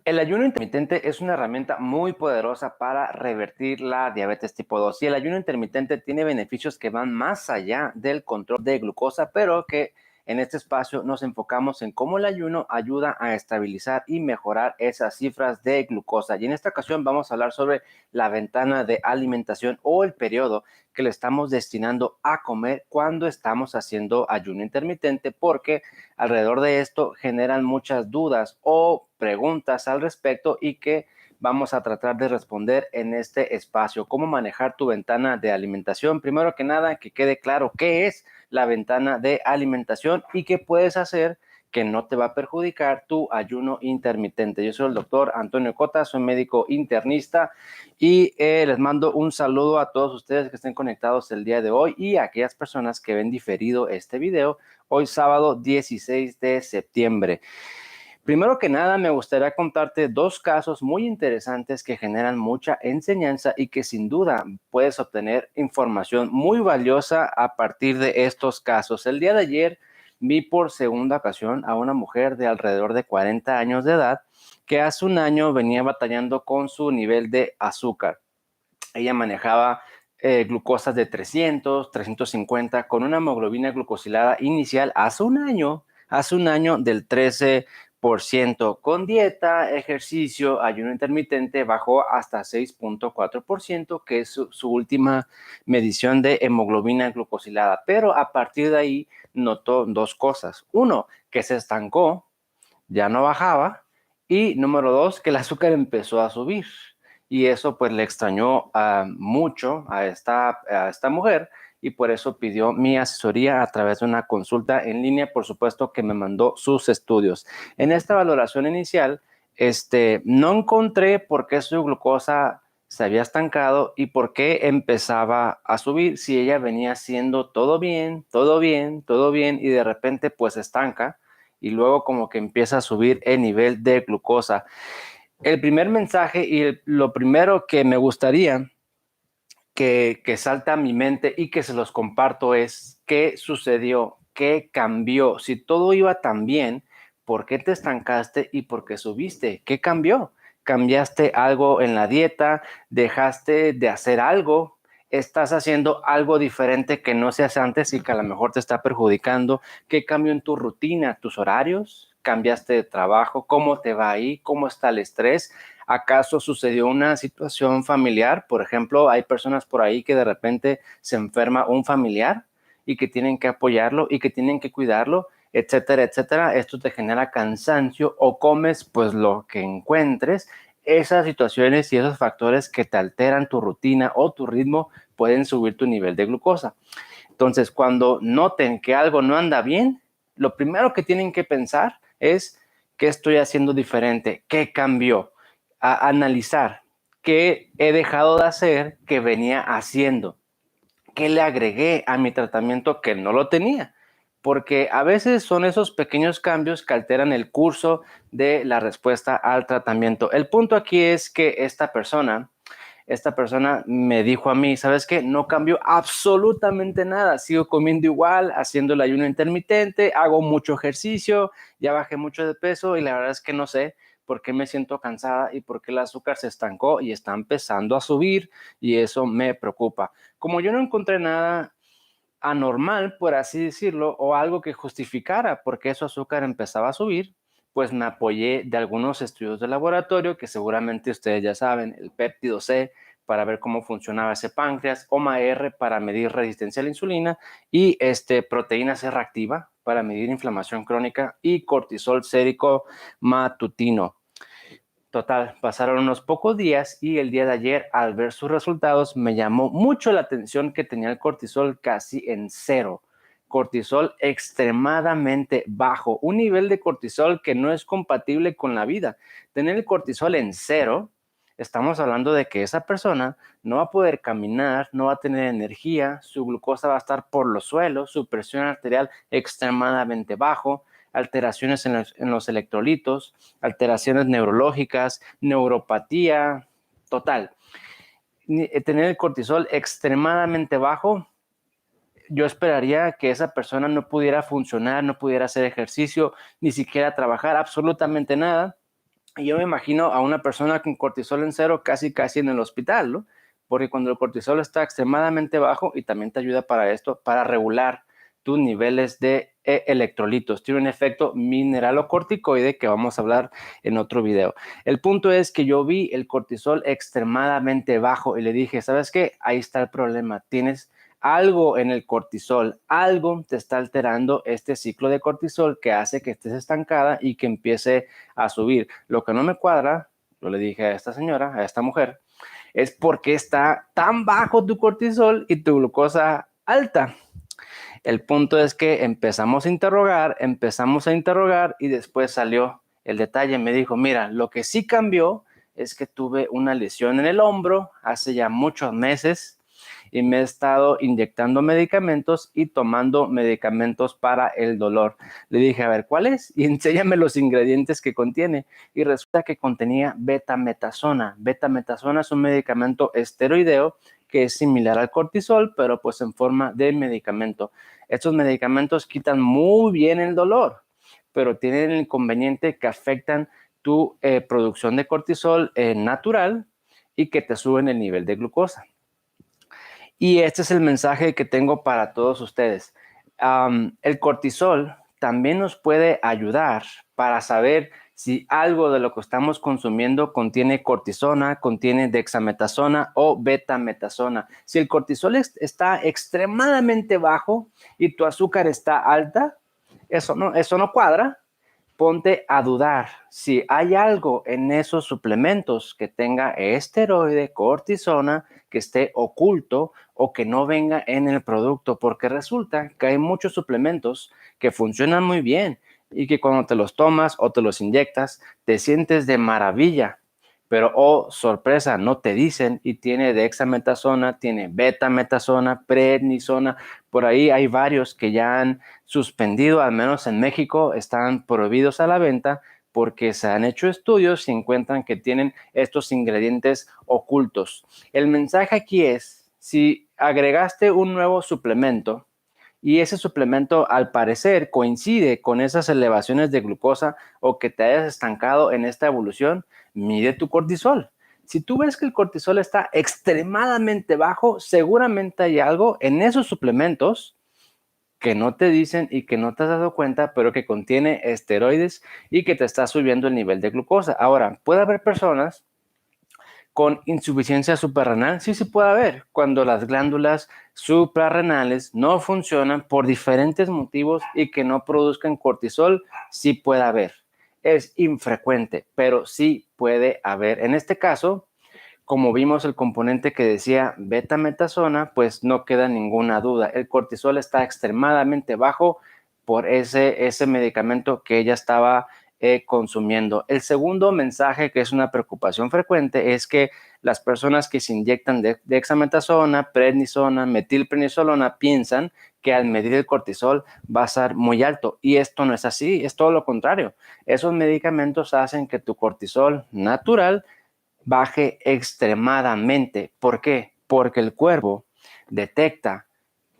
El ayuno intermitente es una herramienta muy poderosa para revertir la diabetes tipo 2 y el ayuno intermitente tiene beneficios que van más allá del control de glucosa, pero que en este espacio nos enfocamos en cómo el ayuno ayuda a estabilizar y mejorar esas cifras de glucosa. Y en esta ocasión vamos a hablar sobre la ventana de alimentación o el periodo que le estamos destinando a comer cuando estamos haciendo ayuno intermitente, porque alrededor de esto generan muchas dudas o preguntas al respecto y que vamos a tratar de responder en este espacio. ¿Cómo manejar tu ventana de alimentación? Primero que nada, que quede claro qué es la ventana de alimentación y qué puedes hacer que no te va a perjudicar tu ayuno intermitente. Yo soy el doctor Antonio Cota, soy médico internista y les mando un saludo a todos ustedes que estén conectados el día de hoy y a aquellas personas que ven diferido este video hoy sábado 16 de septiembre. Primero que nada, me gustaría contarte dos casos muy interesantes que generan mucha enseñanza y que sin duda puedes obtener información muy valiosa a partir de estos casos. El día de ayer vi por segunda ocasión a una mujer de alrededor de 40 años de edad que hace un año venía batallando con su nivel de azúcar. Ella manejaba glucosas de 300, 350 con una hemoglobina glucosilada inicial hace un año del 13%. Con dieta, ejercicio, ayuno intermitente bajó hasta 6.4%, que es su última medición de hemoglobina glucosilada. Pero a partir de ahí notó dos cosas. Uno, que se estancó, ya no bajaba. Y número dos, que el azúcar empezó a subir. Y eso pues le extrañó mucho a esta mujer y por eso pidió mi asesoría a través de una consulta en línea, por supuesto que me mandó sus estudios. En esta valoración inicial, no encontré por qué su glucosa se había estancado y por qué empezaba a subir si ella venía haciendo todo bien, todo bien, todo bien y de repente pues estanca y luego como que empieza a subir el nivel de glucosa. El primer mensaje y lo primero que me gustaría que salta a mi mente y que se los comparto es qué sucedió, qué cambió. Si todo iba tan bien, ¿por qué te estancaste y por qué subiste? ¿Qué cambió? ¿Cambiaste algo en la dieta? ¿Dejaste de hacer algo? ¿Estás haciendo algo diferente que no se hace antes y que a lo mejor te está perjudicando? ¿Qué cambió en tu rutina, tus horarios? ¿Cambiaste de trabajo? ¿Cómo te va ahí? ¿Cómo está el estrés? ¿Acaso sucedió una situación familiar? Por ejemplo, hay personas por ahí que de repente se enferma un familiar y que tienen que apoyarlo y que tienen que cuidarlo, etcétera, etcétera. Esto te genera cansancio o comes pues lo que encuentres. Esas situaciones y esos factores que te alteran tu rutina o tu ritmo pueden subir tu nivel de glucosa. Entonces, cuando noten que algo no anda bien, lo primero que tienen que pensar es qué estoy haciendo diferente, qué cambió, a analizar qué he dejado de hacer que venía haciendo, qué le agregué a mi tratamiento que no lo tenía, porque a veces son esos pequeños cambios que alteran el curso de la respuesta al tratamiento. El punto aquí es que esta persona me dijo a mí, ¿sabes qué? No cambió absolutamente nada. Sigo comiendo igual, haciendo el ayuno intermitente, hago mucho ejercicio, ya bajé mucho de peso y la verdad es que no sé por qué me siento cansada y por qué el azúcar se estancó y está empezando a subir y eso me preocupa. Como yo no encontré nada anormal, por así decirlo, o algo que justificara por qué su azúcar empezaba a subir, pues me apoyé de algunos estudios de laboratorio que seguramente ustedes ya saben, el péptido C para ver cómo funcionaba ese páncreas, OMA-R para medir resistencia a la insulina y proteína C reactiva para medir inflamación crónica y cortisol sérico matutino. Total, pasaron unos pocos días y el día de ayer, al ver sus resultados, me llamó mucho la atención que tenía el cortisol casi en cero. Cortisol extremadamente bajo, un nivel de cortisol que no es compatible con la vida. Tener el cortisol en cero, estamos hablando de que esa persona no va a poder caminar, no va a tener energía, su glucosa va a estar por los suelos, su presión arterial extremadamente bajo, alteraciones en los electrolitos, alteraciones neurológicas, neuropatía, total. Tener el cortisol extremadamente bajo yo esperaría que esa persona no pudiera funcionar, no pudiera hacer ejercicio, ni siquiera trabajar, absolutamente nada. Y yo me imagino a una persona con cortisol en cero casi en el hospital, ¿no? Porque cuando el cortisol está extremadamente bajo, y también te ayuda para esto, para regular tus niveles de electrolitos. Tiene un efecto mineralocorticoide que vamos a hablar en otro video. El punto es que yo vi el cortisol extremadamente bajo y le dije, ¿sabes qué? Ahí está el problema. Tienes algo en el cortisol, algo te está alterando este ciclo de cortisol que hace que estés estancada y que empiece a subir. Lo que no me cuadra, yo le dije a esta señora, a esta mujer, es porque está tan bajo tu cortisol y tu glucosa alta. El punto es que empezamos a interrogar y después salió el detalle. Me dijo, mira, lo que sí cambió es que tuve una lesión en el hombro hace ya muchos meses y me he estado inyectando medicamentos y tomando medicamentos para el dolor. Le dije, a ver, ¿cuál es? Y enséñame los ingredientes que contiene. Y resulta que contenía betametasona. Betametasona es un medicamento esteroideo que es similar al cortisol, pero pues en forma de medicamento. Estos medicamentos quitan muy bien el dolor, pero tienen el inconveniente que afectan tu producción de cortisol natural y que te suben el nivel de glucosa. Y este es el mensaje que tengo para todos ustedes. El cortisol también nos puede ayudar para saber si algo de lo que estamos consumiendo contiene cortisona, contiene dexametasona o betametasona. Si el cortisol está extremadamente bajo y tu azúcar está alta, eso no cuadra. Ponte a dudar si hay algo en esos suplementos que tenga esteroide, cortisona, que esté oculto o que no venga en el producto, porque resulta que hay muchos suplementos que funcionan muy bien y que cuando te los tomas o te los inyectas, te sientes de maravilla. Pero, oh, sorpresa, no te dicen y tiene dexametasona, tiene betametasona, prednisona. Por ahí hay varios que ya han suspendido, al menos en México, están prohibidos a la venta porque se han hecho estudios y encuentran que tienen estos ingredientes ocultos. El mensaje aquí es, si agregaste un nuevo suplemento y ese suplemento al parecer coincide con esas elevaciones de glucosa o que te hayas estancado en esta evolución, mide tu cortisol. Si tú ves que el cortisol está extremadamente bajo, seguramente hay algo en esos suplementos que no te dicen y que no te has dado cuenta, pero que contiene esteroides y que te está subiendo el nivel de glucosa. Ahora, puede haber personas con insuficiencia suprarrenal, sí puede haber, cuando las glándulas suprarrenales no funcionan por diferentes motivos y que no produzcan cortisol, sí puede haber. Es infrecuente, pero sí puede haber. En este caso, como vimos el componente que decía betametasona, pues no queda ninguna duda. El cortisol está extremadamente bajo por ese medicamento que ella estaba consumiendo. El segundo mensaje, que es una preocupación frecuente, es que las personas que se inyectan dexametasona, prednisona, metilprednisolona piensan que al medir el cortisol va a ser muy alto, y esto no es así, es todo lo contrario. Esos medicamentos hacen que tu cortisol natural baje extremadamente. ¿Por qué? Porque el cuerpo detecta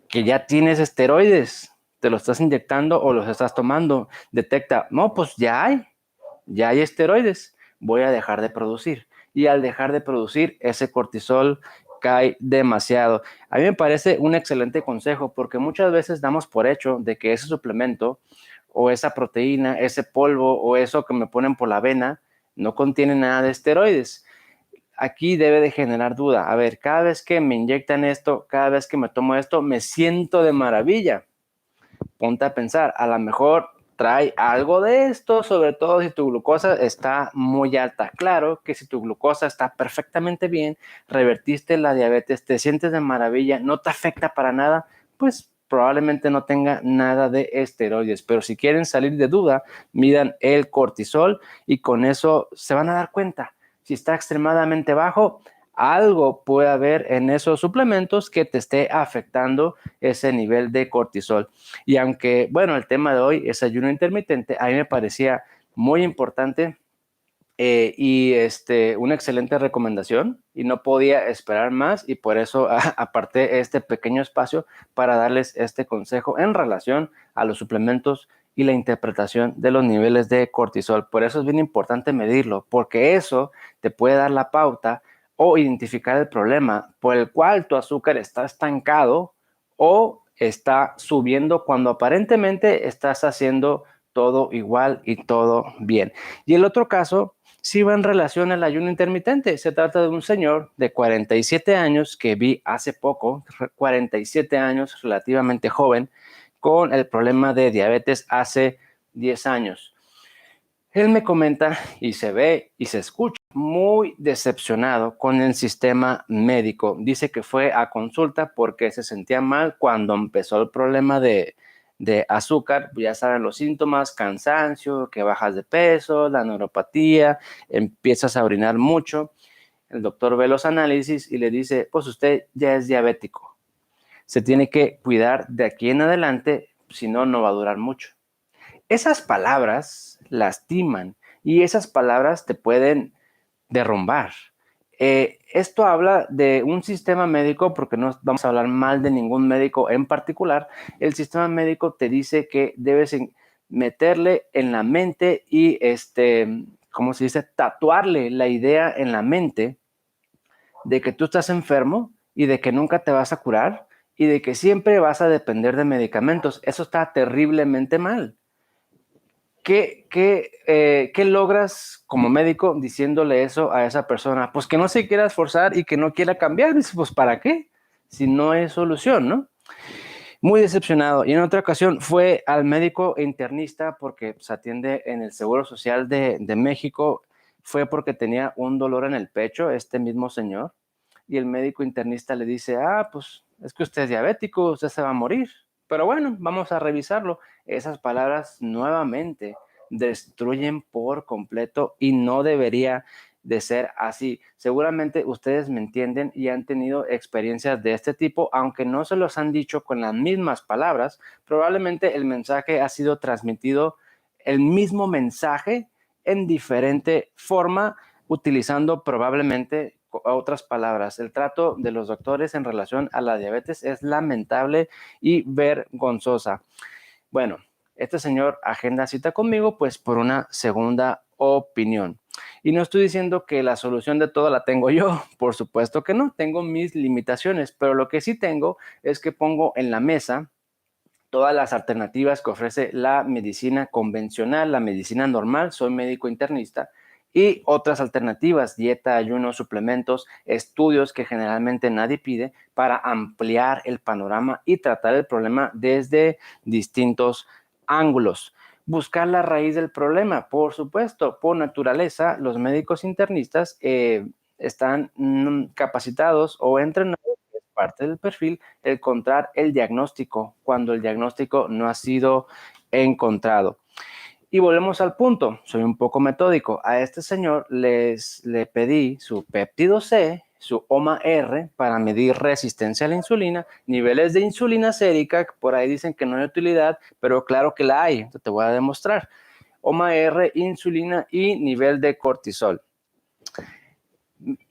que ya tienes esteroides, te los estás inyectando o los estás tomando, detecta, no, pues ya hay esteroides, voy a dejar de producir. Y al dejar de producir, ese cortisol cae demasiado. A mí me parece un excelente consejo porque muchas veces damos por hecho de que ese suplemento o esa proteína, ese polvo o eso que me ponen por la vena no contiene nada de esteroides. Aquí debe de generar duda. A ver, cada vez que me inyectan esto, cada vez que me tomo esto, me siento de maravilla. Ponte a pensar, a lo mejor trae algo de esto, sobre todo si tu glucosa está muy alta. Claro que si tu glucosa está perfectamente bien, revertiste la diabetes, te sientes de maravilla, no te afecta para nada, pues probablemente no tenga nada de esteroides. Pero si quieren salir de duda, midan el cortisol y con eso se van a dar cuenta. Si está extremadamente bajo, algo puede haber en esos suplementos que te esté afectando ese nivel de cortisol. Y aunque, bueno, el tema de hoy es ayuno intermitente, a mí me parecía muy importante una excelente recomendación y no podía esperar más y por eso aparté este pequeño espacio para darles este consejo en relación a los suplementos y la interpretación de los niveles de cortisol. Por eso es bien importante medirlo, porque eso te puede dar la pauta o identificar el problema por el cual tu azúcar está estancado o está subiendo cuando aparentemente estás haciendo todo igual y todo bien. Y el otro caso sí va en relación al ayuno intermitente. Se trata de un señor de 47 años que vi hace poco, 47 años, relativamente joven, con el problema de diabetes hace 10 años. Él me comenta y se ve y se escucha muy decepcionado con el sistema médico. Dice que fue a consulta porque se sentía mal cuando empezó el problema de azúcar. Ya saben los síntomas: cansancio, que bajas de peso, la neuropatía, empiezas a orinar mucho. El doctor ve los análisis y le dice: pues usted ya es diabético. Se tiene que cuidar de aquí en adelante, si no, no va a durar mucho. Esas palabras lastiman y esas palabras te pueden derrumbar. Esto habla de un sistema médico, porque no vamos a hablar mal de ningún médico en particular. El sistema médico te dice que debes meterle en la mente y, ¿cómo se dice? Tatuarle la idea en la mente de que tú estás enfermo y de que nunca te vas a curar y de que siempre vas a depender de medicamentos. Eso está terriblemente mal. ¿Qué logras como médico diciéndole eso a esa persona? Pues que no se quiera esforzar y que no quiera cambiar. Dice, pues ¿para qué? Si no hay solución, ¿no? Muy decepcionado. Y en otra ocasión fue al médico internista porque se atiende en el Seguro Social de México. Fue porque tenía un dolor en el pecho, este mismo señor. Y el médico internista le dice: pues es que usted es diabético, usted se va a morir. Pero bueno, vamos a revisarlo. Esas palabras nuevamente destruyen por completo y no debería de ser así. Seguramente ustedes me entienden y han tenido experiencias de este tipo, aunque no se los han dicho con las mismas palabras. Probablemente el mensaje ha sido transmitido, el mismo mensaje en diferente forma, utilizando probablemente otras palabras. El trato de los doctores en relación a la diabetes es lamentable y vergonzosa. Bueno, este señor agenda cita conmigo pues por una segunda opinión. Y no estoy diciendo que la solución de todo la tengo yo, por supuesto que no, tengo mis limitaciones, pero lo que sí tengo es que pongo en la mesa todas las alternativas que ofrece la medicina convencional, la medicina normal. Soy médico internista, y otras alternativas: dieta, ayuno, suplementos, estudios que generalmente nadie pide para ampliar el panorama y tratar el problema desde distintos ángulos. Buscar la raíz del problema, por supuesto, por naturaleza, los médicos internistas están capacitados o entrenados, es parte del perfil, encontrar el diagnóstico cuando el diagnóstico no ha sido encontrado. Y volvemos al punto, soy un poco metódico. A este señor le pedí su péptido C, su OMA-R, para medir resistencia a la insulina, niveles de insulina sérica, por ahí dicen que no hay utilidad, pero claro que la hay, entonces te voy a demostrar. OMA-R, insulina y nivel de cortisol.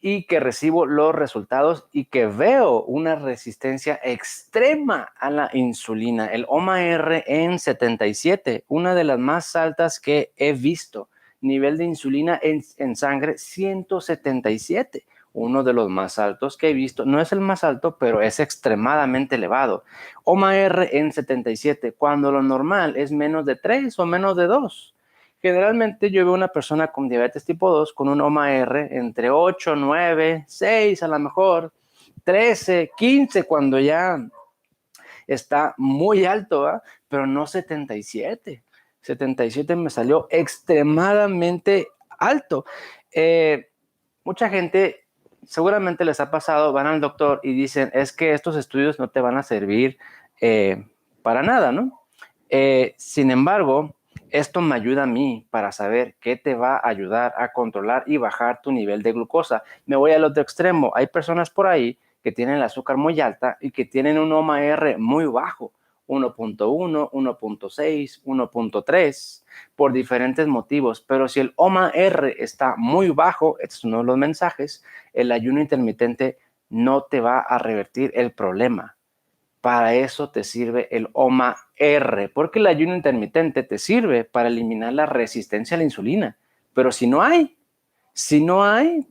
Y que recibo los resultados y que veo una resistencia extrema a la insulina. El OMA-R en 77, una de las más altas que he visto. Nivel de insulina en sangre 177, uno de los más altos que he visto. No es el más alto, pero es extremadamente elevado. OMA-R en 77, cuando lo normal es menos de 3 o menos de 2. Generalmente yo veo una persona con diabetes tipo 2 con un OMA-R entre 8, 9, 6, a lo mejor 13, 15, cuando ya está muy alto, ¿eh? Pero no 77. 77 me salió extremadamente alto. Mucha gente, seguramente les ha pasado, van al doctor y dicen: es que estos estudios no te van a servir para nada, ¿no? Sin embargo, esto me ayuda a mí para saber qué te va a ayudar a controlar y bajar tu nivel de glucosa. Me voy al otro extremo. Hay personas por ahí que tienen el azúcar muy alta y que tienen un OMA-R muy bajo. 1.1, 1.6, 1.3 por diferentes motivos. Pero si el OMA-R está muy bajo, este es uno de los mensajes, el ayuno intermitente no te va a revertir el problema. Para eso te sirve el OMA-R, porque el ayuno intermitente te sirve para eliminar la resistencia a la insulina. Pero si no hay,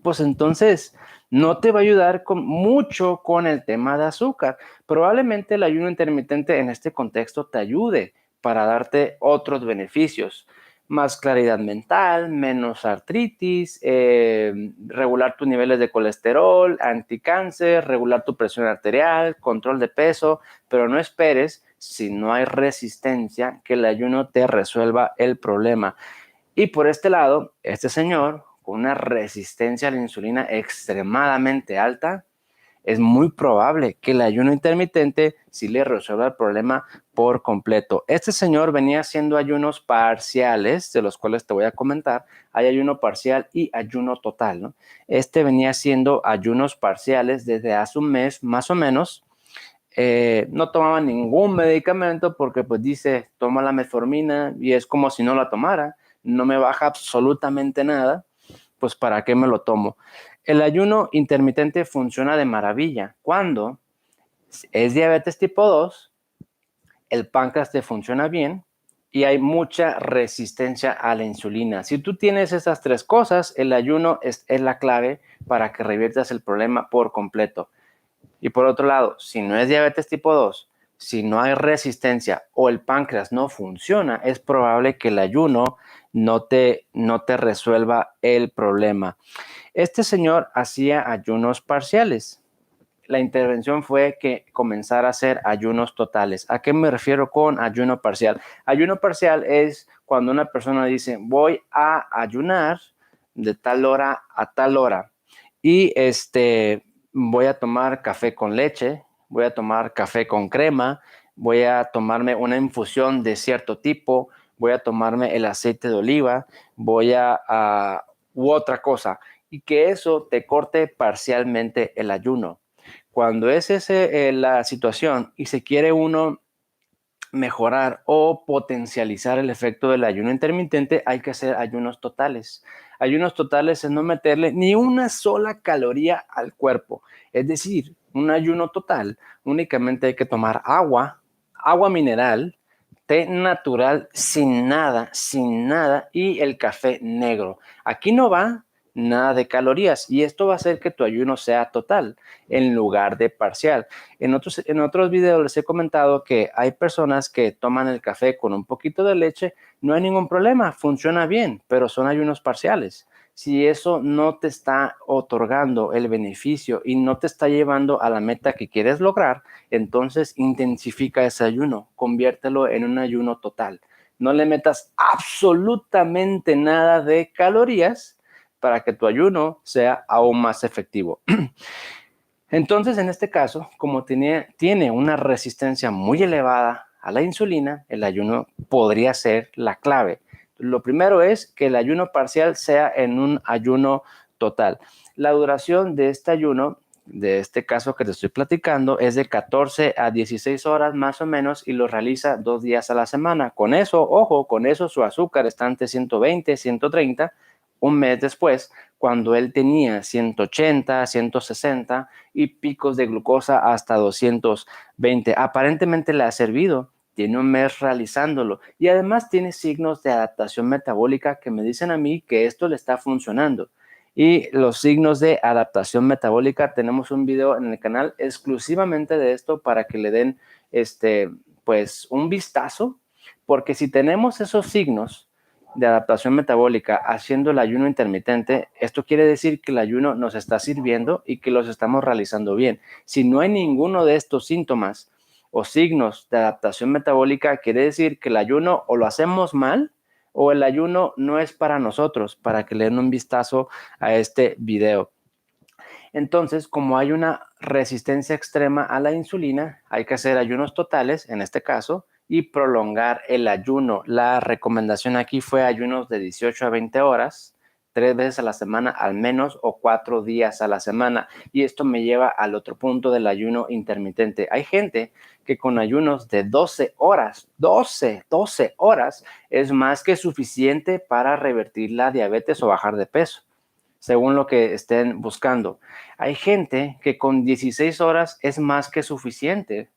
pues entonces no te va a ayudar mucho con el tema de azúcar. Probablemente el ayuno intermitente en este contexto te ayude para darte otros beneficios. Más claridad mental, menos artritis, regular tus niveles de colesterol, anticáncer, regular tu presión arterial, control de peso, pero no esperes, si no hay resistencia, que el ayuno te resuelva el problema. Y por este lado, este señor con una resistencia a la insulina extremadamente alta, es muy probable que el ayuno intermitente sí le resuelva el problema por completo. Este señor venía haciendo ayunos parciales, de los cuales te voy a comentar. Hay ayuno parcial y ayuno total, ¿no? Este venía haciendo ayunos parciales desde hace un mes, más o menos. No tomaba ningún medicamento porque pues dice, toma la metformina y es como si no la tomara. No me baja absolutamente nada, pues ¿para qué me lo tomo? El ayuno intermitente funciona de maravilla cuando es diabetes tipo 2, el páncreas te funciona bien y hay mucha resistencia a la insulina. Si tú tienes esas tres cosas, el ayuno es la clave para que reviertas el problema por completo. Y por otro lado, si no es diabetes tipo 2, si no hay resistencia o el páncreas no funciona, es probable que el ayuno no te resuelva el problema. Este señor hacía ayunos parciales. La intervención fue que comenzara a hacer ayunos totales. ¿A qué me refiero con ayuno parcial? Ayuno parcial es cuando una persona dice, voy a ayunar de tal hora a tal hora y voy a tomar café con leche, voy a tomar café con crema, voy a tomarme una infusión de cierto tipo, voy a tomarme el aceite de oliva, u otra cosa, y que eso te corte parcialmente el ayuno. Cuando es la situación y se quiere uno mejorar o potencializar el efecto del ayuno intermitente, hay que hacer ayunos totales. Ayunos totales es no meterle ni una sola caloría al cuerpo. Es decir, un ayuno total, únicamente hay que tomar agua mineral, té natural sin nada y el café negro. Aquí no va nada de calorías y esto va a hacer que tu ayuno sea total en lugar de parcial. En otros videos les he comentado que hay personas que toman el café con un poquito de leche, no hay ningún problema, funciona bien, pero son ayunos parciales. Si eso no te está otorgando el beneficio y no te está llevando a la meta que quieres lograr, entonces intensifica ese ayuno, conviértelo en un ayuno total. No le metas absolutamente nada de calorías para que tu ayuno sea aún más efectivo. Entonces, en este caso, como tiene una resistencia muy elevada a la insulina, el ayuno podría ser la clave. Lo primero es que el ayuno parcial sea en un ayuno total. La duración de este ayuno, de este caso que te estoy platicando, es de 14 a 16 horas más o menos y lo realiza 2 días a la semana. Con eso, ojo, con eso su azúcar está entre 120, 130. Un mes después, cuando él tenía 180, 160 y picos de glucosa hasta 220. Aparentemente le ha servido. Tiene un mes realizándolo y además tiene signos de adaptación metabólica que me dicen a mí que esto le está funcionando. Y los signos de adaptación metabólica, tenemos un video en el canal exclusivamente de esto para que le den pues un vistazo, porque si tenemos esos signos de adaptación metabólica haciendo el ayuno intermitente, esto quiere decir que el ayuno nos está sirviendo y que los estamos realizando bien. Si no hay ninguno de estos síntomas o signos de adaptación metabólica, quiere decir que el ayuno o lo hacemos mal o el ayuno no es para nosotros, para que le den un vistazo a este video. Entonces, como hay una resistencia extrema a la insulina, hay que hacer ayunos totales, en este caso, y prolongar el ayuno. La recomendación aquí fue ayunos de 18 a 20 horas, 3 veces a la semana al menos o 4 días a la semana. Y esto me lleva al otro punto del ayuno intermitente. Hay gente que con ayunos de 12 horas, 12 horas, es más que suficiente para revertir la diabetes o bajar de peso, según lo que estén buscando. Hay gente que con 16 horas es más que suficiente.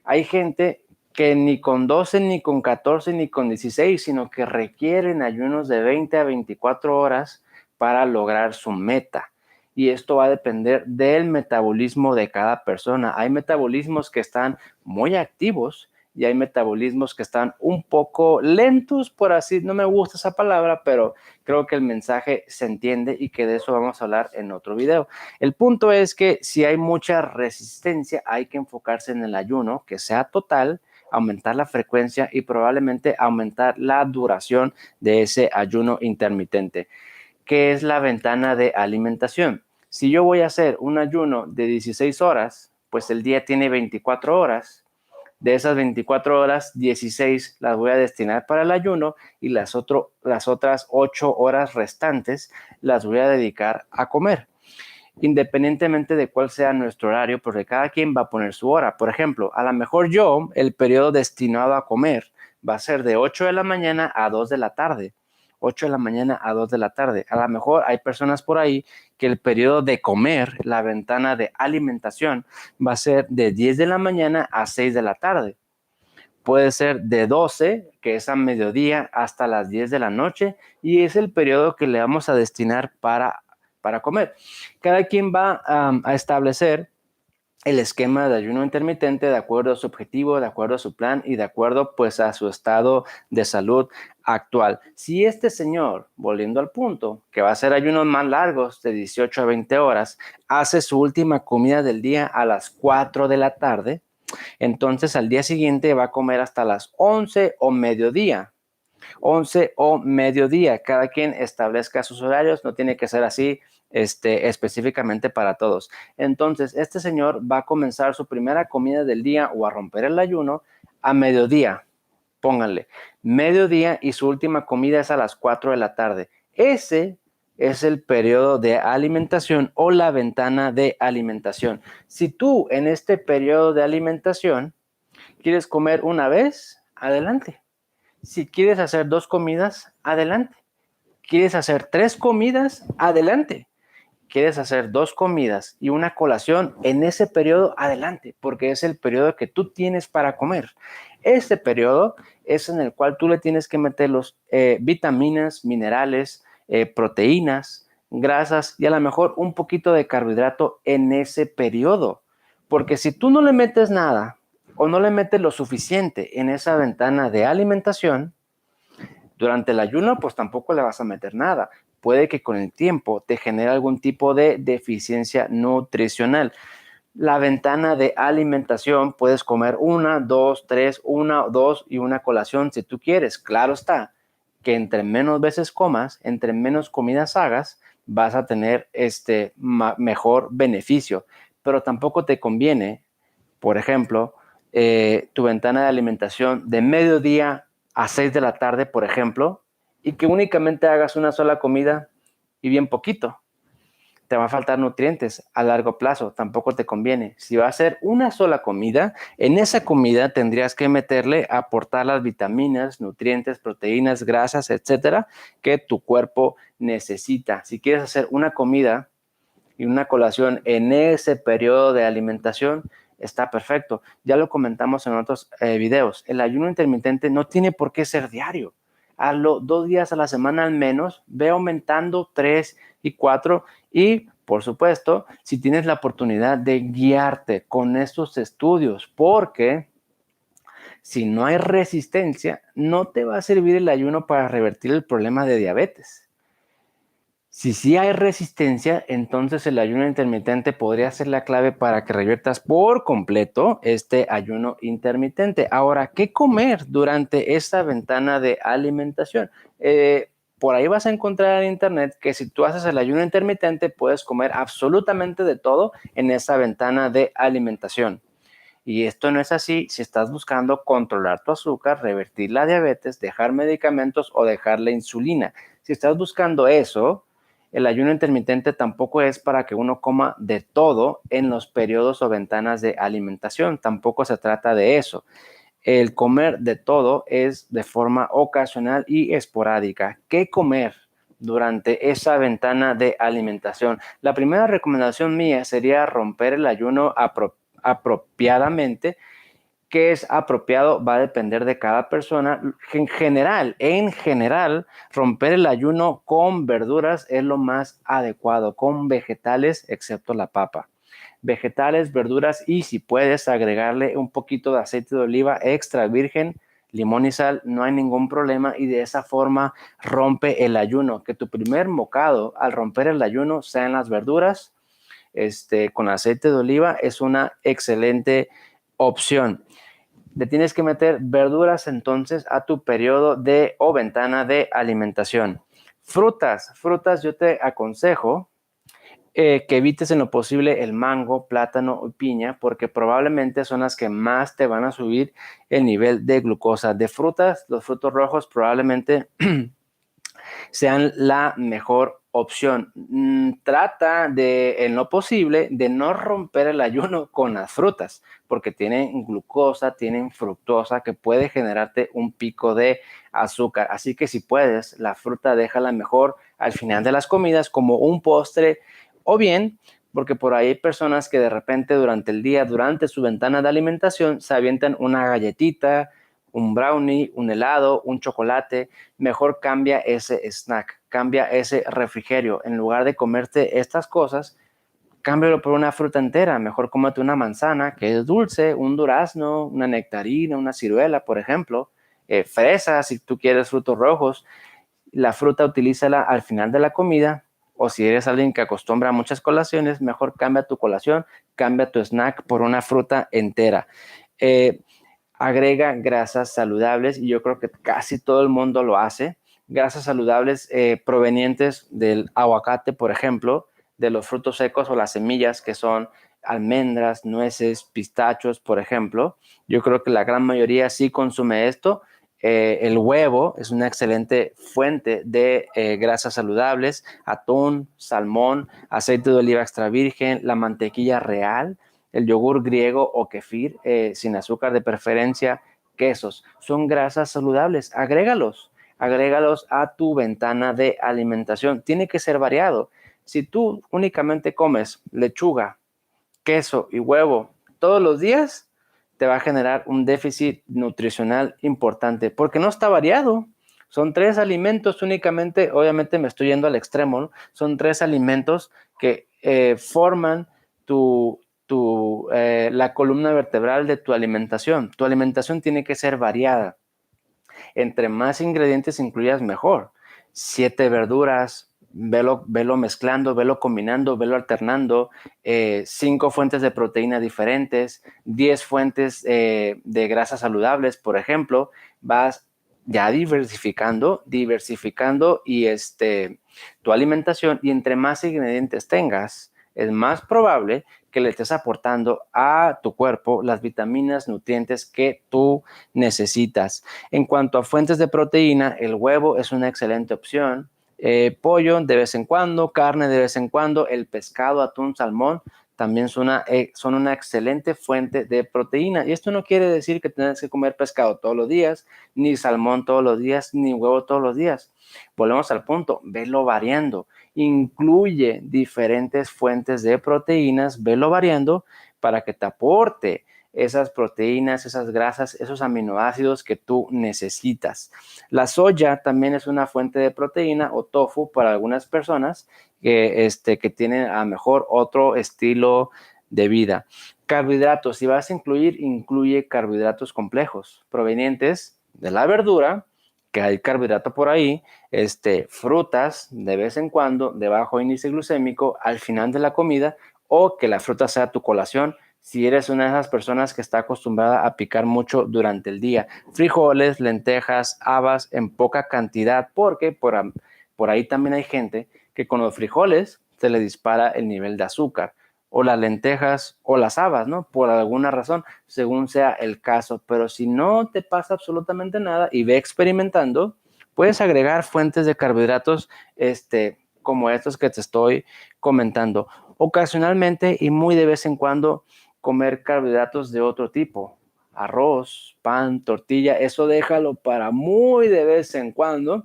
Hay gente que ni con 12, ni con 14, ni con 16, sino que requieren ayunos de 20 a 24 horas para lograr su meta. Y esto va a depender del metabolismo de cada persona. Hay metabolismos que están muy activos y hay metabolismos que están un poco lentos, por así, no me gusta esa palabra, pero creo que el mensaje se entiende y que de eso vamos a hablar en otro video. El punto es que si hay mucha resistencia, hay que enfocarse en el ayuno, que sea total, aumentar la frecuencia y probablemente aumentar la duración de ese ayuno intermitente. ¿Qué es la ventana de alimentación? Si yo voy a hacer un ayuno de 16 horas, pues el día tiene 24 horas. De esas 24 horas, 16 las voy a destinar para el ayuno y las otras 8 horas restantes las voy a dedicar a comer, independientemente de cuál sea nuestro horario, porque cada quien va a poner su hora. Por ejemplo, a lo mejor yo, el periodo destinado a comer va a ser de 8 de la mañana a 2 de la tarde. 8 de la mañana a 2 de la tarde. A lo mejor hay personas por ahí que el periodo de comer, la ventana de alimentación, va a ser de 10 de la mañana a 6 de la tarde. Puede ser de 12, que es a mediodía, hasta las 10 de la noche, y es el periodo que le vamos a destinar para comer. Cada quien va a establecer el esquema de ayuno intermitente de acuerdo a su objetivo, de acuerdo a su plan y de acuerdo pues a su estado de salud actual. Si este señor, volviendo al punto, que va a hacer ayunos más largos de 18 a 20 horas, hace su última comida del día a las 4 de la tarde, entonces al día siguiente va a comer hasta las 11 o mediodía. 11 o mediodía. Cada quien establezca sus horarios, no tiene que ser así específicamente para todos. Entonces, este señor va a comenzar su primera comida del día o a romper el ayuno a mediodía. Pónganle, mediodía y su última comida es a las 4 de la tarde. Ese es el periodo de alimentación o la ventana de alimentación. Si tú en este periodo de alimentación quieres comer una vez, adelante. Si quieres hacer 2 comidas, adelante. ¿Quieres hacer 3 comidas? Adelante. ¿Quieres hacer 2 comidas y una colación en ese periodo? Adelante, porque es el periodo que tú tienes para comer. Este periodo es en el cual tú le tienes que meter los vitaminas, minerales, proteínas, grasas y a lo mejor un poquito de carbohidrato en ese periodo. Porque si tú no le metes nada o no le metes lo suficiente en esa ventana de alimentación, durante el ayuno, pues tampoco le vas a meter nada. Puede que con el tiempo te genere algún tipo de deficiencia nutricional. La ventana de alimentación, puedes comer 1, 2, 3, 1, 2 y una colación si tú quieres. Claro está que entre menos veces comas, entre menos comidas hagas, vas a tener mejor beneficio. Pero tampoco te conviene, por ejemplo, tu ventana de alimentación de mediodía a 6 de la tarde, por ejemplo, y que únicamente hagas una sola comida y bien poquito. Te va a faltar nutrientes a largo plazo, tampoco te conviene. Si va a ser una sola comida, en esa comida tendrías que meterle, aportar las vitaminas, nutrientes, proteínas, grasas, etcétera, que tu cuerpo necesita. Si quieres hacer una comida y una colación en ese periodo de alimentación, está perfecto. Ya lo comentamos en otros videos. El ayuno intermitente no tiene por qué ser diario. Hazlo 2 días a la semana al menos, ve aumentando 3 y 4 y, por supuesto, si tienes la oportunidad de guiarte con estos estudios, porque si no hay resistencia, no te va a servir el ayuno para revertir el problema de diabetes. Si sí hay resistencia, entonces el ayuno intermitente podría ser la clave para que reviertas por completo este ayuno intermitente. Ahora, ¿qué comer durante esta ventana de alimentación? Por ahí vas a encontrar en internet que si tú haces el ayuno intermitente, puedes comer absolutamente de todo en esa ventana de alimentación. Y esto no es así si estás buscando controlar tu azúcar, revertir la diabetes, dejar medicamentos o dejar la insulina. Si estás buscando eso, el ayuno intermitente tampoco es para que uno coma de todo en los periodos o ventanas de alimentación. Tampoco se trata de eso. El comer de todo es de forma ocasional y esporádica. ¿Qué comer durante esa ventana de alimentación? La primera recomendación mía sería romper el ayuno apropiadamente. ¿Qué es apropiado? Va a depender de cada persona. En general, romper el ayuno con verduras es lo más adecuado, con vegetales, excepto la papa. Vegetales, verduras y si puedes agregarle un poquito de aceite de oliva extra virgen, limón y sal, no hay ningún problema y de esa forma rompe el ayuno. Que tu primer bocado al romper el ayuno sean las verduras con aceite de oliva es una excelente opción. Le tienes que meter verduras entonces a tu periodo de o ventana de alimentación. Frutas yo te aconsejo que evites en lo posible el mango, plátano o piña, porque probablemente son las que más te van a subir el nivel de glucosa. De frutas, los frutos rojos probablemente sean la mejor opción. Trata de, en lo posible, de no romper el ayuno con las frutas, porque tienen glucosa, tienen fructosa, que puede generarte un pico de azúcar. Así que si puedes, la fruta déjala mejor al final de las comidas como un postre o bien porque por ahí hay personas que de repente durante el día, durante su ventana de alimentación, se avientan una galletita, un brownie, un helado, un chocolate. Mejor cambia ese snack, cambia ese refrigerio. En lugar de comerte estas cosas, cámbialo por una fruta entera. Mejor cómete una manzana, que es dulce, un durazno, una nectarina, una ciruela, por ejemplo. Fresas, si tú quieres frutos rojos. La fruta utilízala al final de la comida, o si eres alguien que acostumbra muchas colaciones, mejor cambia tu colación, cambia tu snack por una fruta entera. Agrega grasas saludables y yo creo que casi todo el mundo lo hace. Grasas saludables provenientes del aguacate, por ejemplo, de los frutos secos o las semillas que son almendras, nueces, pistachos, por ejemplo. Yo creo que la gran mayoría sí consume esto. El huevo es una excelente fuente de grasas saludables, atún, salmón, aceite de oliva extra virgen, la mantequilla real, el yogur griego o kefir sin azúcar de preferencia, quesos, son grasas saludables, agrégalos a tu ventana de alimentación. Tiene que ser variado. Si tú únicamente comes lechuga, queso y huevo todos los días, te va a generar un déficit nutricional importante porque no está variado. Son 3 alimentos únicamente, obviamente me estoy yendo al extremo, ¿no? Son 3 alimentos que forman la columna vertebral de tu alimentación. Tu alimentación tiene que ser variada. Entre más ingredientes incluyas, mejor. 7 verduras, velo mezclando, velo combinando, velo alternando. 5 fuentes de proteína diferentes, 10 fuentes de grasas saludables, por ejemplo. Vas ya diversificando y tu alimentación, y entre más ingredientes tengas, es más probable que le estés aportando a tu cuerpo las vitaminas, nutrientes que tú necesitas. En cuanto a fuentes de proteína, el huevo es una excelente opción. Pollo de vez en cuando, carne de vez en cuando, el pescado, atún, salmón también son una excelente fuente de proteína. Y esto no quiere decir que tengas que comer pescado todos los días, ni salmón todos los días, ni huevo todos los días. Volvemos al punto, velo variando. Incluye diferentes fuentes de proteínas, velo variando para que te aporte esas proteínas, esas grasas, esos aminoácidos que tú necesitas. La soya también es una fuente de proteína o tofu para algunas personas que tienen a lo mejor otro estilo de vida. Carbohidratos, si vas a incluye carbohidratos complejos provenientes de la verdura, que hay carbohidrato por ahí, frutas de vez en cuando de bajo índice glucémico al final de la comida, o que la fruta sea tu colación si eres una de esas personas que está acostumbrada a picar mucho durante el día. Frijoles, lentejas, habas en poca cantidad, porque por ahí también hay gente que con los frijoles se le dispara el nivel de azúcar. o las lentejas o las habas, ¿no? Por alguna razón, según sea el caso. Pero si no te pasa absolutamente nada y ve experimentando, puedes agregar fuentes de carbohidratos, como estos que te estoy comentando. Ocasionalmente y muy de vez en cuando comer carbohidratos de otro tipo, arroz, pan, tortilla, eso déjalo para muy de vez en cuando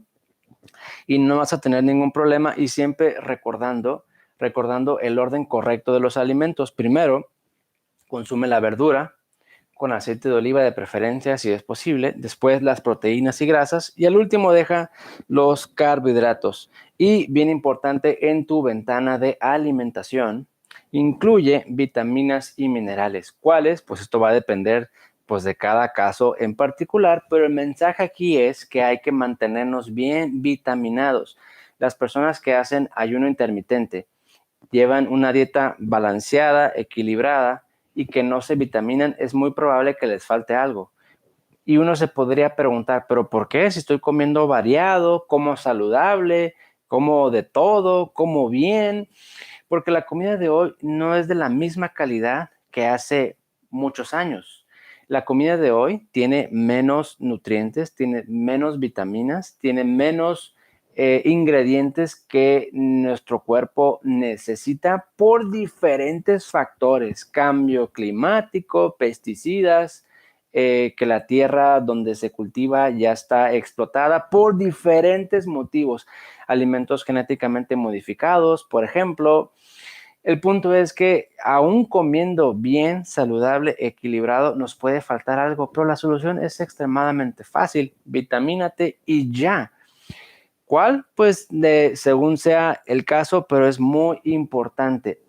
y no vas a tener ningún problema, y siempre recordando el orden correcto de los alimentos. Primero, consume la verdura con aceite de oliva de preferencia, si es posible, después las proteínas y grasas, y al último deja los carbohidratos. Y bien importante, en tu ventana de alimentación, incluye vitaminas y minerales. ¿Cuáles? Pues esto va a depender pues de cada caso en particular, pero el mensaje aquí es que hay que mantenernos bien vitaminados. Las personas que hacen ayuno intermitente llevan una dieta balanceada, equilibrada y que no se vitaminan, es muy probable que les falte algo. Y uno se podría preguntar, ¿pero por qué? Si estoy comiendo variado, como saludable, como de todo, como bien, porque la comida de hoy no es de la misma calidad que hace muchos años. La comida de hoy tiene menos nutrientes, tiene menos vitaminas, tiene menos ingredientes que nuestro cuerpo necesita por diferentes factores: cambio climático, pesticidas, que la tierra donde se cultiva ya está explotada por diferentes motivos, alimentos genéticamente modificados, por ejemplo. El punto es que aún comiendo bien, saludable, equilibrado, nos puede faltar algo, pero la solución es extremadamente fácil: vitamínate y ya. ¿Cuál? Pues según sea el caso, pero es muy importante.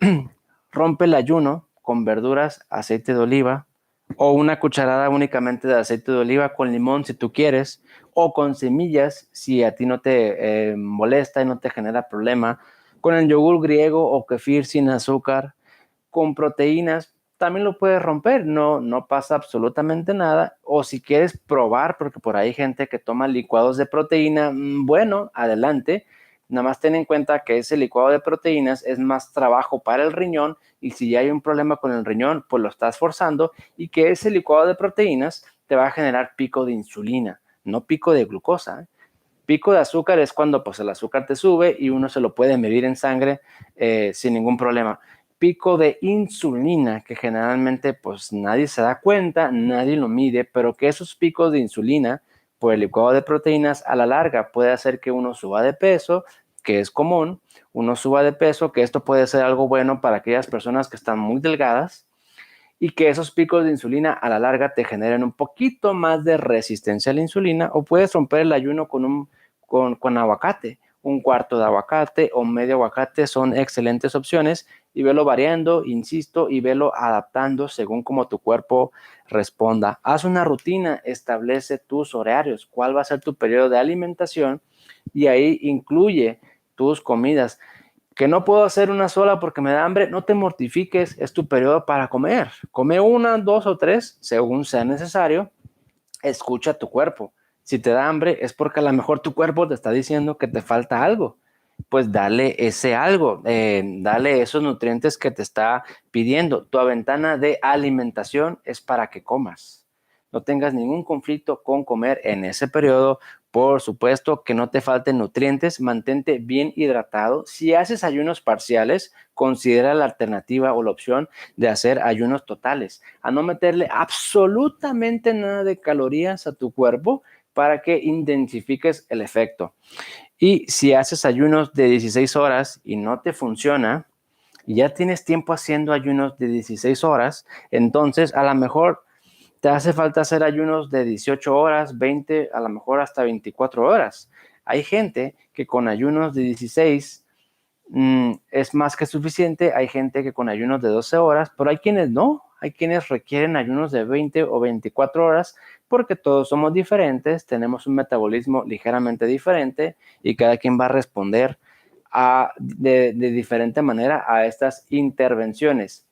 Rompe el ayuno con verduras, aceite de oliva, o una cucharada únicamente de aceite de oliva con limón si tú quieres, o con semillas si a ti no te molesta y no te genera problema, con el yogur griego o kefir sin azúcar, con proteínas. También lo puedes romper, no pasa absolutamente nada. O si quieres probar, porque por ahí hay gente que toma licuados de proteína, bueno, adelante. Nada más ten en cuenta que ese licuado de proteínas es más trabajo para el riñón, y si ya hay un problema con el riñón, pues lo estás forzando, y que ese licuado de proteínas te va a generar pico de insulina, no pico de glucosa, ¿eh? Pico de azúcar es cuando pues el azúcar te sube y uno se lo puede medir en sangre sin ningún problema. Pico de insulina, que generalmente pues nadie se da cuenta, nadie lo mide, pero que esos picos de insulina por el licuado de proteínas a la larga puede hacer que uno suba de peso, que es común, uno suba de peso, que esto puede ser algo bueno para aquellas personas que están muy delgadas, y que esos picos de insulina a la larga te generen un poquito más de resistencia a la insulina. O puedes romper el ayuno con aguacate. Un cuarto de aguacate o medio aguacate son excelentes opciones, y velo variando, insisto, y velo adaptando según como tu cuerpo responda. Haz una rutina, establece tus horarios, cuál va a ser tu periodo de alimentación, y ahí incluye tus comidas. Que no puedo hacer una sola porque me da hambre, no te mortifiques, es tu periodo para comer. Come una, dos o tres, según sea necesario. Escucha tu cuerpo. Si te da hambre es porque a lo mejor tu cuerpo te está diciendo que te falta algo. Pues dale ese algo, dale esos nutrientes que te está pidiendo. Tu ventana de alimentación es para que comas. No tengas ningún conflicto con comer en ese periodo. Por supuesto, que no te falten nutrientes, mantente bien hidratado. Si haces ayunos parciales, considera la alternativa o la opción de hacer ayunos totales, a no meterle absolutamente nada de calorías a tu cuerpo para que intensifiques el efecto. Y si haces ayunos de 16 horas y no te funciona, y ya tienes tiempo haciendo ayunos de 16 horas, entonces a lo mejor te hace falta hacer ayunos de 18 horas, 20, a lo mejor hasta 24 horas. Hay gente que con ayunos de 16 es más que suficiente. Hay gente que con ayunos de 12 horas, pero hay quienes no. Hay quienes requieren ayunos de 20 o 24 horas, porque todos somos diferentes, tenemos un metabolismo ligeramente diferente, y cada quien va a responder de diferente manera a estas intervenciones.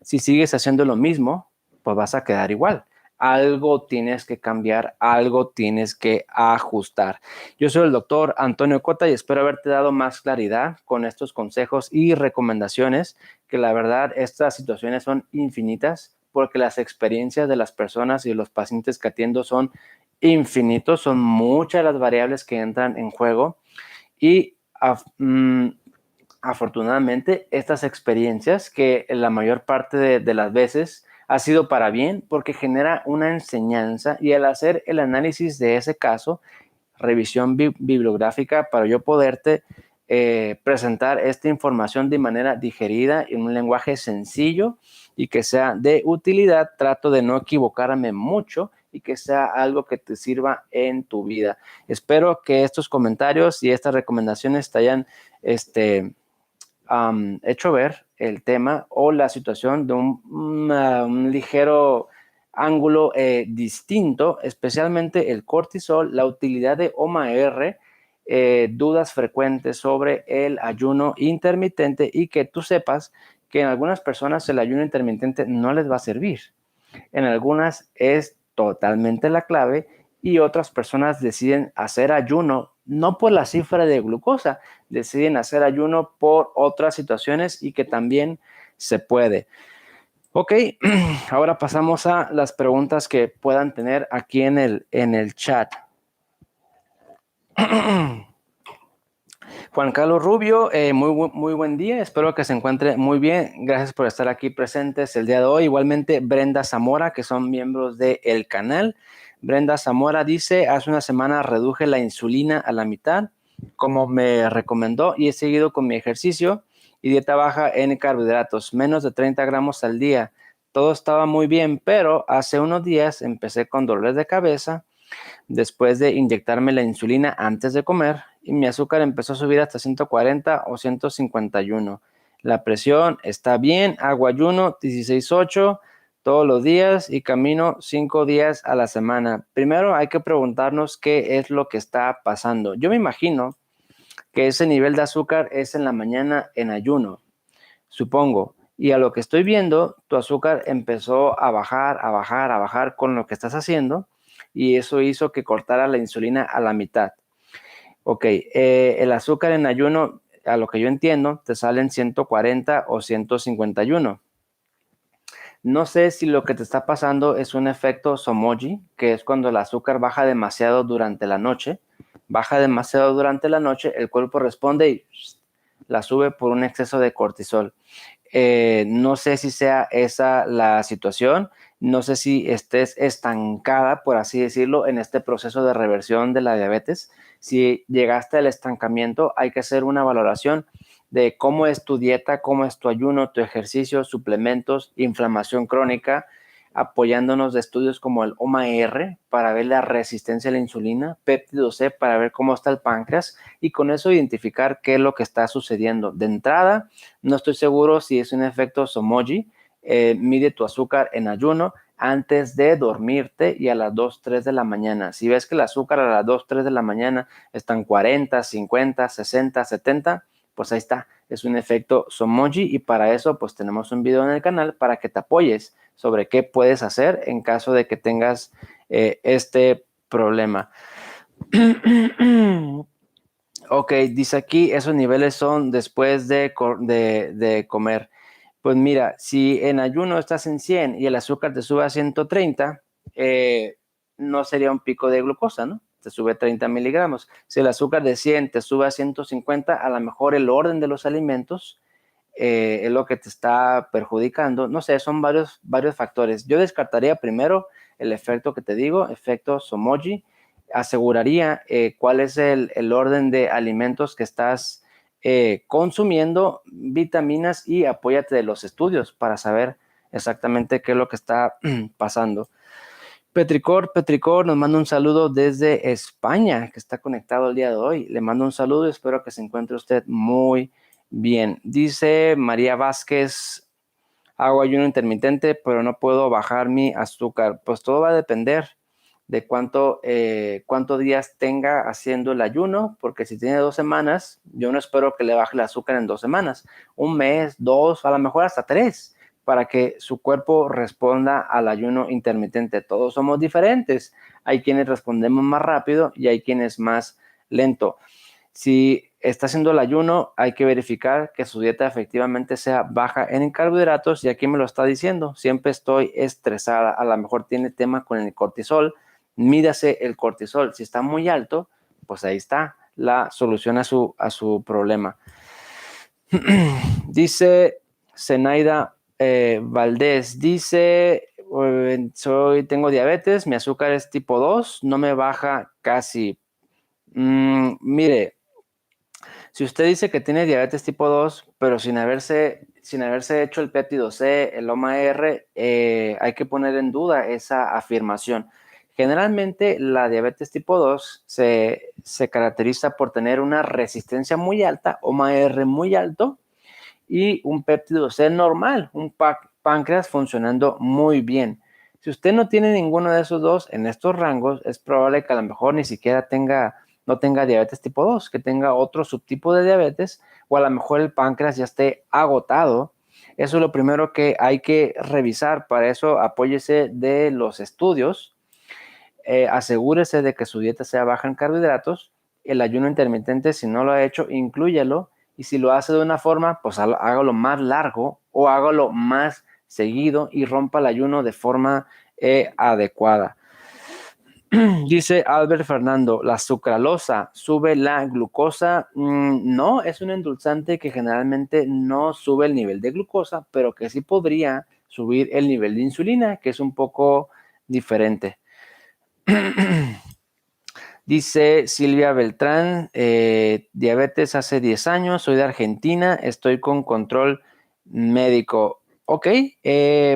Si sigues haciendo lo mismo, pues vas a quedar igual. algo tienes que cambiar, algo tienes que ajustar. Yo soy el doctor Antonio Cota y espero haberte dado más claridad con estos consejos y recomendaciones, que la verdad estas situaciones son infinitas porque las experiencias de las personas y los pacientes que atiendo son infinitos, son muchas las variables que entran en juego y afortunadamente estas experiencias, que la mayor parte de las veces ha sido para bien porque genera una enseñanza, y al hacer el análisis de ese caso, revisión bibliográfica para yo poderte presentar esta información de manera digerida en un lenguaje sencillo y que sea de utilidad, trato de no equivocarme mucho y que sea algo que te sirva en tu vida. Espero que estos comentarios y estas recomendaciones te hayan hecho ver el tema o la situación de un ligero ángulo distinto, especialmente el cortisol, la utilidad de OMA-R, dudas frecuentes sobre el ayuno intermitente, y que tú sepas que en algunas personas el ayuno intermitente no les va a servir. En algunas es totalmente la clave y otras personas deciden hacer ayuno no por la cifra de glucosa, deciden hacer ayuno por otras situaciones y que también se puede. Ok, ahora pasamos a las preguntas que puedan tener aquí en el chat. Juan Carlos Rubio, muy buen día, espero que se encuentre muy bien, gracias por estar aquí presentes el día de hoy. Igualmente Brenda Zamora, que son miembros del canal. Brenda Zamora dice: hace una semana reduje la insulina a la mitad, como me recomendó, y he seguido con mi ejercicio y dieta baja en carbohidratos, menos de 30 gramos al día. Todo estaba muy bien, pero hace unos días empecé con dolores de cabeza después de inyectarme la insulina antes de comer, y mi azúcar empezó a subir hasta 140 o 151. La presión está bien, hago ayuno 16-8 todos los días y camino 5 días a la semana. Primero hay que preguntarnos qué es lo que está pasando. Yo me imagino que ese nivel de azúcar es en la mañana en ayuno, supongo. Y a lo que estoy viendo, tu azúcar empezó a bajar, a bajar, a bajar con lo que estás haciendo, y eso hizo que cortara la insulina a la mitad. Ok, el azúcar en ayuno, a lo que yo entiendo, te salen 140 o 151. No sé si lo que te está pasando es un efecto Somogy, que es cuando el azúcar baja demasiado durante la noche. Baja demasiado durante la noche, el cuerpo responde y la sube por un exceso de cortisol. No sé si sea esa la situación, no sé si estés estancada, por así decirlo, en este proceso de reversión de la diabetes. Si llegaste al estancamiento, hay que hacer una valoración de cómo es tu dieta, cómo es tu ayuno, tu ejercicio, suplementos, inflamación crónica, apoyándonos de estudios como el OMA-R para ver la resistencia a la insulina, péptido C para ver cómo está el páncreas, y con eso identificar qué es lo que está sucediendo. De entrada, no estoy seguro si es un efecto Somogy. Mide tu azúcar en ayuno antes de dormirte y a las 2, 3 de la mañana. Si ves que el azúcar a las 2, 3 de la mañana están 40, 50, 60, 70, pues ahí está, es un efecto Somogy, y para eso pues tenemos un video en el canal para que te apoyes sobre qué puedes hacer en caso de que tengas este problema. Ok, dice aquí, esos niveles son después de comer. Pues mira, si en ayuno estás en 100 y el azúcar te sube a 130, no sería un pico de glucosa, ¿no? Te sube 30 miligramos. Si el azúcar de 100 te sube a 150, a lo mejor el orden de los alimentos es lo que te está perjudicando. No sé, son varios factores. Yo descartaría primero el efecto que te digo, efecto Somogy. Aseguraría cuál es el orden de alimentos que estás consumiendo, vitaminas, y apóyate de los estudios para saber exactamente qué es lo que está pasando. Petricor nos manda un saludo desde España, que está conectado el día de hoy. Le mando un saludo y espero que se encuentre usted muy bien. Dice María Vázquez: hago ayuno intermitente, pero no puedo bajar mi azúcar. Pues todo va a depender de cuántos días tenga haciendo el ayuno, porque si tiene 2 semanas, yo no espero que le baje el azúcar en 2 semanas. Un mes, 2, a lo mejor hasta 3, para que su cuerpo responda al ayuno intermitente. Todos somos diferentes. Hay quienes respondemos más rápido y hay quienes más lento. Si está haciendo el ayuno, hay que verificar que su dieta efectivamente sea baja en carbohidratos, y aquí me lo está diciendo, siempre estoy estresada, a lo mejor tiene tema con el cortisol, mídase el cortisol, si está muy alto, pues ahí está la solución a su problema. Dice Zenaida Valdés, dice, tengo diabetes, mi azúcar es tipo 2, no me baja casi. Mire, si usted dice que tiene diabetes tipo 2, pero sin haberse hecho el péptido C, el OMA-R, hay que poner en duda esa afirmación. Generalmente la diabetes tipo 2 se caracteriza por tener una resistencia muy alta, OMA-R muy alto, y un péptido C normal, un páncreas funcionando muy bien. Si usted no tiene ninguno de esos dos en estos rangos, es probable que a lo mejor ni siquiera no tenga diabetes tipo 2, que tenga otro subtipo de diabetes, o a lo mejor el páncreas ya esté agotado. Eso es lo primero que hay que revisar. Para eso apóyese de los estudios. Asegúrese de que su dieta sea baja en carbohidratos. El ayuno intermitente, si no lo ha hecho, inclúyalo. Y si lo hace de una forma, pues hágalo más largo o hágalo más seguido y rompa el ayuno de forma adecuada. Dice Albert Fernando, ¿la sucralosa sube la glucosa? No, es un endulzante que generalmente no sube el nivel de glucosa, pero que sí podría subir el nivel de insulina, que es un poco diferente. Dice Silvia Beltrán, diabetes hace 10 años, soy de Argentina, estoy con control médico. Ok,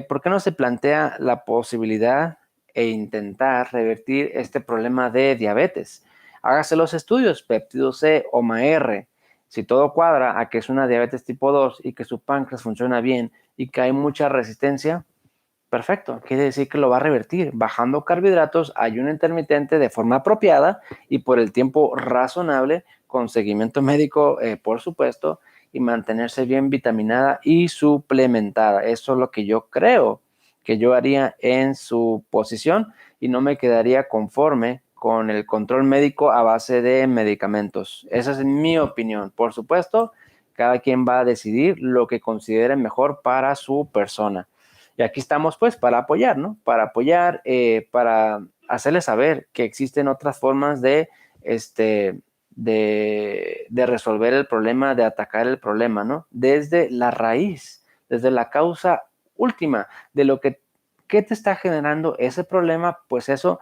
¿por qué no se plantea la posibilidad e intentar revertir este problema de diabetes? Hágase los estudios, péptido C, OMA-R. Si todo cuadra a que es una diabetes tipo 2 y que su páncreas funciona bien y que hay mucha resistencia, perfecto, quiere decir que lo va a revertir bajando carbohidratos, ayuno intermitente de forma apropiada y por el tiempo razonable, con seguimiento médico, por supuesto, y mantenerse bien vitaminada y suplementada. Eso es lo que yo creo que yo haría en su posición y no me quedaría conforme con el control médico a base de medicamentos. Esa es mi opinión. Por supuesto, cada quien va a decidir lo que considere mejor para su persona. Y aquí estamos pues para apoyar, ¿no? Para apoyar, para hacerles saber que existen otras formas de resolver el problema, de atacar el problema, ¿no? Desde la raíz, desde la causa última de lo que ¿qué te está generando ese problema? Pues eso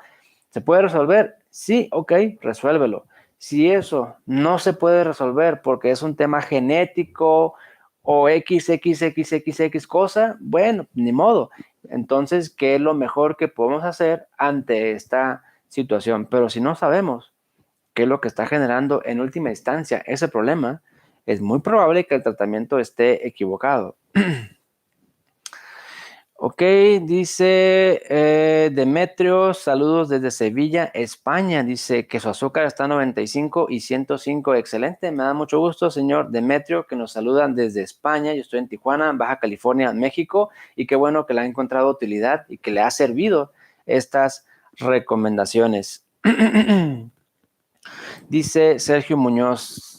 se puede resolver. Sí, ok, resuélvelo. Si eso no se puede resolver porque es un tema genético o XXXXX cosa, bueno, ni modo. Entonces, ¿qué es lo mejor que podemos hacer ante esta situación? Pero si no sabemos qué es lo que está generando en última instancia ese problema, es muy probable que el tratamiento esté equivocado. Ok, dice Demetrio, saludos desde Sevilla, España. Dice que su azúcar está 95 y 105. Excelente, me da mucho gusto, señor Demetrio, que nos saludan desde España. Yo estoy en Tijuana, Baja California, México, y qué bueno que le ha encontrado utilidad y que le ha servido estas recomendaciones. Dice Sergio Muñoz,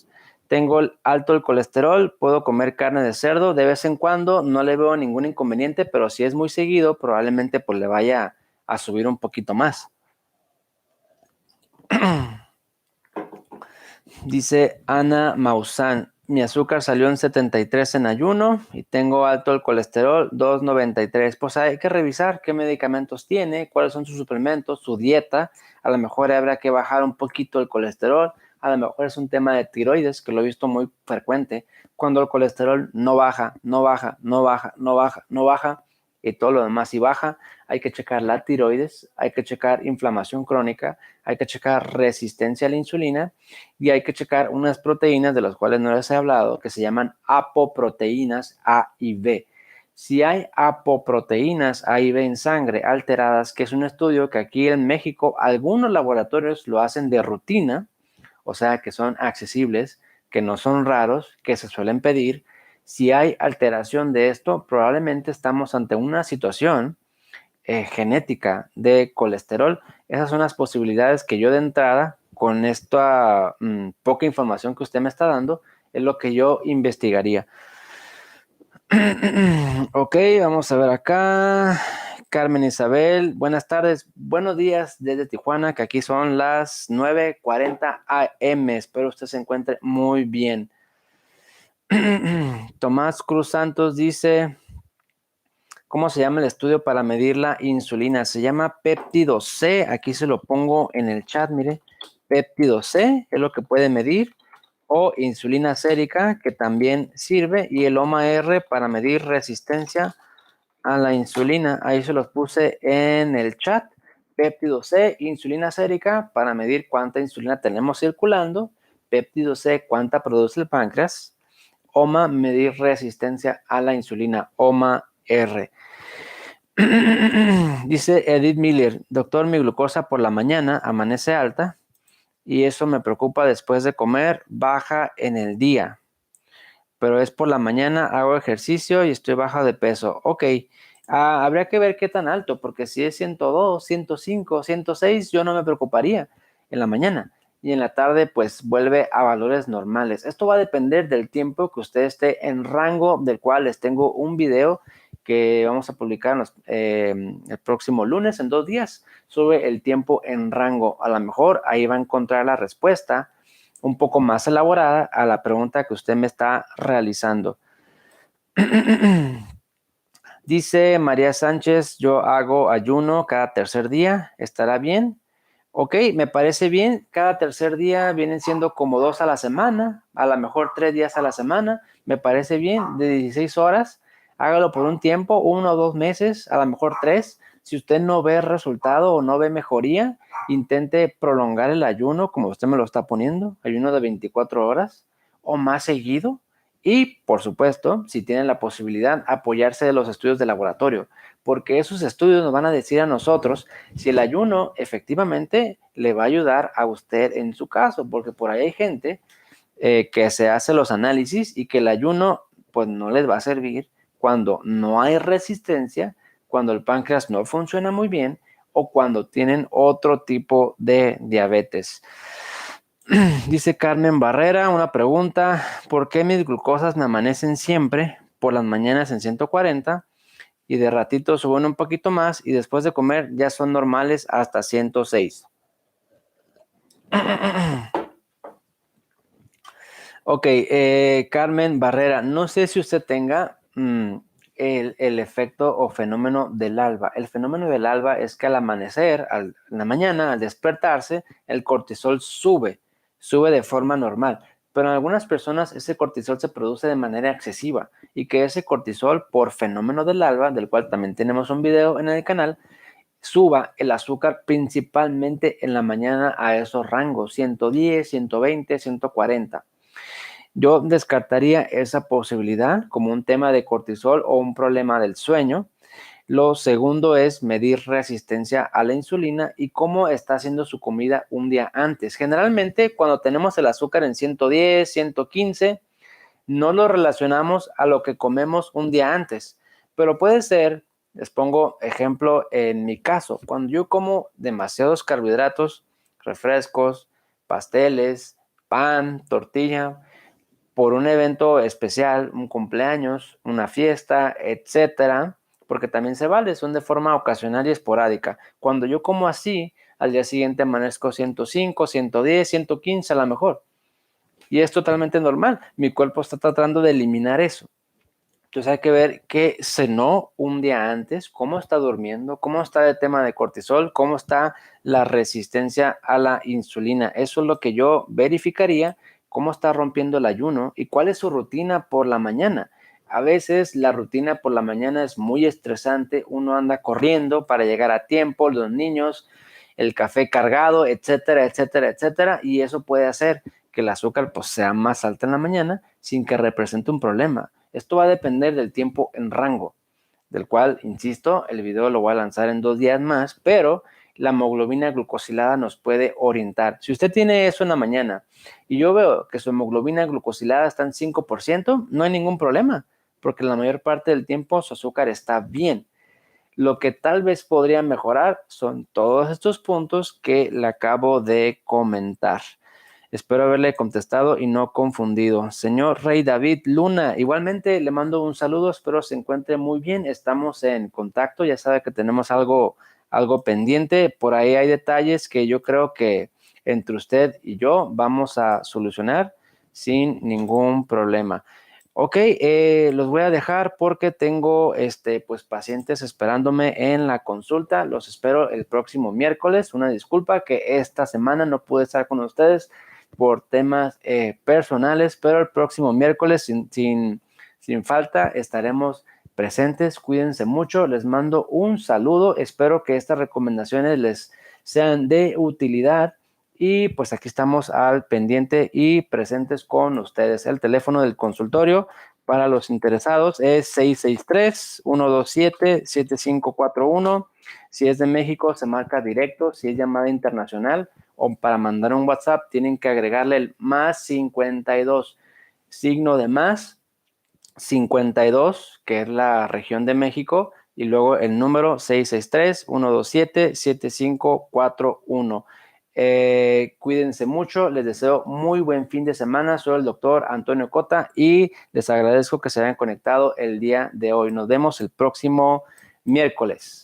tengo alto el colesterol, puedo comer carne de cerdo de vez en cuando, no le veo ningún inconveniente, pero si es muy seguido, probablemente pues le vaya a subir un poquito más. Dice Ana Maussan, mi azúcar salió en 73 en ayuno y tengo alto el colesterol, 293. Pues hay que revisar qué medicamentos tiene, cuáles son sus suplementos, su dieta. A lo mejor habrá que bajar un poquito el colesterol. A lo mejor es un tema de tiroides, que lo he visto muy frecuente, cuando el colesterol no baja, no baja, no baja, no baja, no baja, y todo lo demás sí baja. Hay que checar la tiroides, hay que checar inflamación crónica, hay que checar resistencia a la insulina y hay que checar unas proteínas de las cuales no les he hablado, que se llaman apoproteínas A y B. Si hay apoproteínas A y B en sangre alteradas, que es un estudio que aquí en México algunos laboratorios lo hacen de rutina, o sea que son accesibles, que no son raros, que se suelen pedir. Si hay alteración de esto, probablemente estamos ante una situación genética de colesterol. Esas son las posibilidades que yo de entrada, con esta poca información que usted me está dando, es lo que yo investigaría. Ok, vamos a ver acá. Carmen Isabel, buenas tardes, buenos días desde Tijuana, que aquí son las 9:40 AM. Espero usted se encuentre muy bien. Tomás Cruz Santos dice, ¿cómo se llama el estudio para medir la insulina? Se llama péptido C. Aquí se lo pongo en el chat, mire. Péptido C es lo que puede medir. O insulina sérica, que también sirve. Y el OMA-R para medir resistencia a la insulina. Ahí se los puse en el chat. Péptido C, insulina sérica, para medir cuánta insulina tenemos circulando. Péptido C, cuánta produce el páncreas. OMA, medir resistencia a la insulina. OMA-R. Dice Edith Miller, doctor, mi glucosa por la mañana amanece alta y eso me preocupa después de comer, baja en el día, pero es por la mañana, hago ejercicio y estoy baja de peso. Ok, habría que ver qué tan alto, porque si es 102, 105, 106, yo no me preocuparía en la mañana. Y en la tarde, pues vuelve a valores normales. Esto va a depender del tiempo que usted esté en rango, del cual les tengo un video que vamos a publicar el próximo lunes, en 2 días, sobre el tiempo en rango. A lo mejor ahí va a encontrar la respuesta un poco más elaborada a la pregunta que usted me está realizando. Dice María Sánchez, yo hago ayuno cada tercer día, ¿estará bien? Ok, me parece bien, cada tercer día vienen siendo como 2 a la semana, a lo mejor 3 días a la semana, me parece bien, de 16 horas, hágalo por un tiempo, 1 o 2 meses, a lo mejor 3. Si usted no ve resultado o no ve mejoría, intente prolongar el ayuno, como usted me lo está poniendo, ayuno de 24 horas o más seguido. Y, por supuesto, si tienen la posibilidad, apoyarse de los estudios de laboratorio, porque esos estudios nos van a decir a nosotros si el ayuno efectivamente le va a ayudar a usted en su caso, porque por ahí hay gente que se hace los análisis y que el ayuno pues no les va a servir cuando no hay resistencia, cuando el páncreas no funciona muy bien o cuando tienen otro tipo de diabetes. Dice Carmen Barrera, una pregunta, ¿por qué mis glucosas me amanecen siempre por las mañanas en 140 y de ratito suben un poquito más y después de comer ya son normales hasta 106? Ok, Carmen Barrera, no sé si usted tenga el efecto o fenómeno del alba. El fenómeno del alba es que al amanecer, en la mañana, al despertarse, el cortisol sube de forma normal. Pero en algunas personas ese cortisol se produce de manera excesiva y que ese cortisol, por fenómeno del alba, del cual también tenemos un video en el canal, suba el azúcar principalmente en la mañana a esos rangos, 110, 120, 140. Yo descartaría esa posibilidad como un tema de cortisol o un problema del sueño. Lo segundo es medir resistencia a la insulina y cómo está haciendo su comida un día antes. Generalmente, cuando tenemos el azúcar en 110, 115, no lo relacionamos a lo que comemos un día antes. Pero puede ser, les pongo ejemplo en mi caso, cuando yo como demasiados carbohidratos, refrescos, pasteles, pan, tortilla, por un evento especial, un cumpleaños, una fiesta, etcétera, porque también se vale, son de forma ocasional y esporádica. Cuando yo como así, al día siguiente amanezco 105, 110, 115 a lo mejor. Y es totalmente normal. Mi cuerpo está tratando de eliminar eso. Entonces hay que ver qué cenó un día antes, cómo está durmiendo, cómo está el tema de cortisol, cómo está la resistencia a la insulina. Eso es lo que yo verificaría, cómo está rompiendo el ayuno y cuál es su rutina por la mañana. A veces la rutina por la mañana es muy estresante, uno anda corriendo para llegar a tiempo, los niños, el café cargado, etcétera, etcétera, etcétera, y eso puede hacer que el azúcar pues, sea más alta en la mañana sin que represente un problema. Esto va a depender del tiempo en rango, del cual, insisto, el video lo voy a lanzar en 2 días más, pero la hemoglobina glucosilada nos puede orientar. Si usted tiene eso en la mañana y yo veo que su hemoglobina glucosilada está en 5%, no hay ningún problema, porque la mayor parte del tiempo su azúcar está bien. Lo que tal vez podría mejorar son todos estos puntos que le acabo de comentar. Espero haberle contestado y no confundido. Señor Rey David Luna, igualmente le mando un saludo, espero se encuentre muy bien. Estamos en contacto, ya sabe que tenemos algo pendiente. Por ahí hay detalles que yo creo que entre usted y yo vamos a solucionar sin ningún problema. Ok, los voy a dejar porque tengo pues pacientes esperándome en la consulta. Los espero el próximo miércoles. Una disculpa que esta semana no pude estar con ustedes por temas personales, pero el próximo miércoles sin falta estaremos presentes. Cuídense mucho, les mando un saludo. Espero que estas recomendaciones les sean de utilidad. Y pues aquí estamos al pendiente y presentes con ustedes. El teléfono del consultorio para los interesados es 663-127-7541. Si es de México, se marca directo. Si es llamada internacional o para mandar un WhatsApp, tienen que agregarle el más 52, signo de más 52, que es la región de México, y luego el número 663-127-7541. Cuídense mucho, les deseo muy buen fin de semana. Soy el doctor Antonio Cota y les agradezco que se hayan conectado el día de hoy. Nos vemos el próximo miércoles.